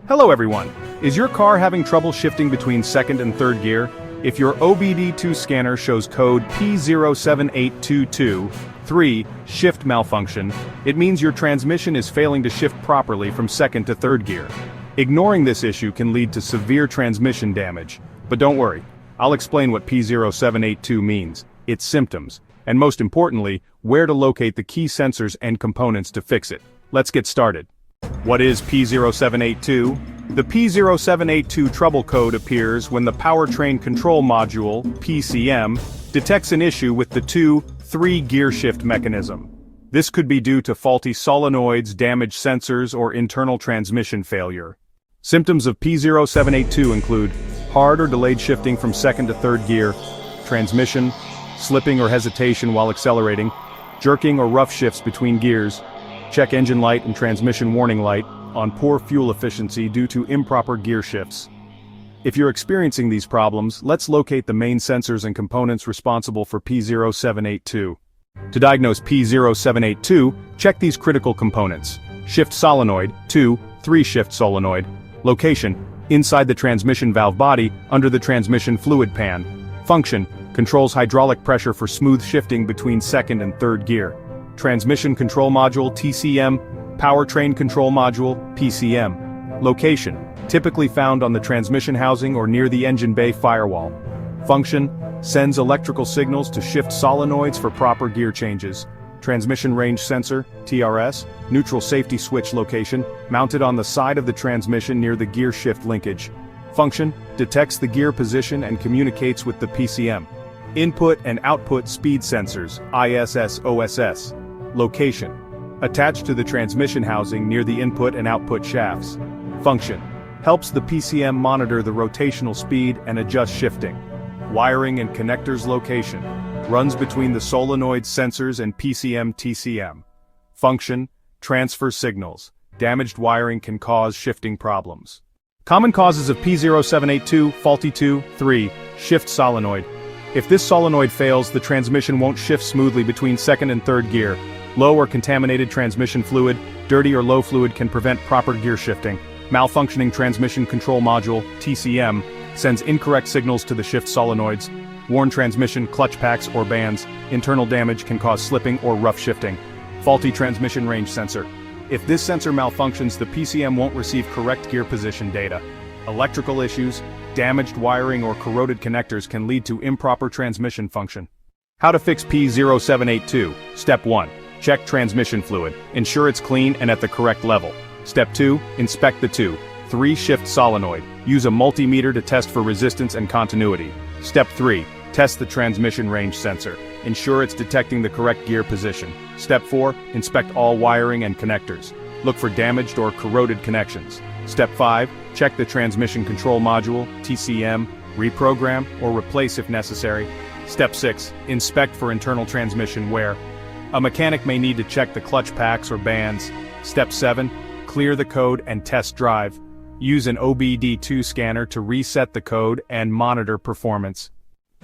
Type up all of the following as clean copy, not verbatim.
Hello everyone! Is your car having trouble shifting between second and third gear? If your OBD-II scanner shows code P078223, Shift Malfunction, it means your transmission is failing to shift properly from second to third gear. Ignoring this issue can lead to severe transmission damage. But don't worry, I'll explain what P0782 means, its symptoms, and most importantly, where to locate the key sensors and components to fix it. Let's get started. What is P0782? The P0782 Trouble Code appears when the Powertrain Control Module, PCM, detects an issue with the 2-3 gear shift mechanism. This could be due to faulty solenoids, damaged sensors, or internal transmission failure. Symptoms of P0782 include hard or delayed shifting from second to third gear, transmission, slipping or hesitation while accelerating, jerking or rough shifts between gears, check engine light and transmission warning light on poor fuel efficiency due to improper gear shifts. If you're experiencing these problems, let's locate the main sensors and components responsible for P0782. To diagnose P0782, check these critical components. Shift solenoid, 2-3 shift solenoid. Location, inside the transmission valve body, under the transmission fluid pan. Function, controls hydraulic pressure for smooth shifting between second and third gear. Transmission Control Module, TCM, Powertrain Control Module, PCM. Location, typically found on the transmission housing or near the engine bay firewall. Function, sends electrical signals to shift solenoids for proper gear changes. Transmission Range Sensor, TRS, neutral safety switch location, mounted on the side of the transmission near the gear shift linkage. Function, detects the gear position and communicates with the PCM. Input and output speed sensors, ISS-OSS. Location, attached to the transmission housing near the input and output shafts. Function, helps the PCM monitor the rotational speed and adjust shifting. Wiring and connectors location, runs between the solenoid sensors and PCM-TCM. Function, transfer signals. Damaged wiring can cause shifting problems. Common causes of P0782, faulty 2-3, shift solenoid. If this solenoid fails, the transmission won't shift smoothly between second and third gear. Low or contaminated transmission fluid, dirty or low fluid can prevent proper gear shifting. Malfunctioning transmission control module, TCM, sends incorrect signals to the shift solenoids. Worn transmission, clutch packs, or bands. Internal damage can cause slipping or rough shifting. Faulty transmission range sensor. If this sensor malfunctions, the PCM won't receive correct gear position data. Electrical issues, damaged wiring or corroded connectors can lead to improper transmission function. How to fix P0782. Step 1. Check transmission fluid. Ensure it's clean and at the correct level. Step 2. Inspect the 2-3 shift solenoid. Use a multimeter to test for resistance and continuity. Step 3. Test the transmission range sensor. Ensure it's detecting the correct gear position. Step 4. Inspect all wiring and connectors. Look for damaged or corroded connections. Step 5. Check the transmission control module, TCM, reprogram or replace if necessary. Step 6. Inspect for internal transmission wear. A mechanic may need to check the clutch packs or bands. Step 7. Clear the code and test drive. Use an OBD-II scanner to reset the code and monitor performance.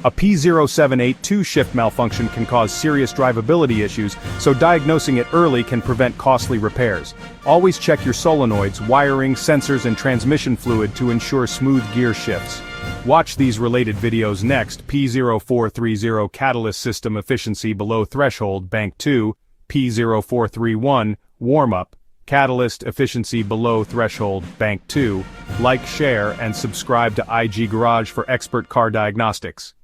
A P0782 shift malfunction can cause serious drivability issues, so diagnosing it early can prevent costly repairs. Always check your solenoids, wiring, sensors, and transmission fluid to ensure smooth gear shifts. Watch these related videos next. P0430 Catalyst System Efficiency Below Threshold, Bank 2, P0431, Warm-Up, Catalyst Efficiency Below Threshold, Bank 2. Like, share, and subscribe to IG Garage for expert car diagnostics.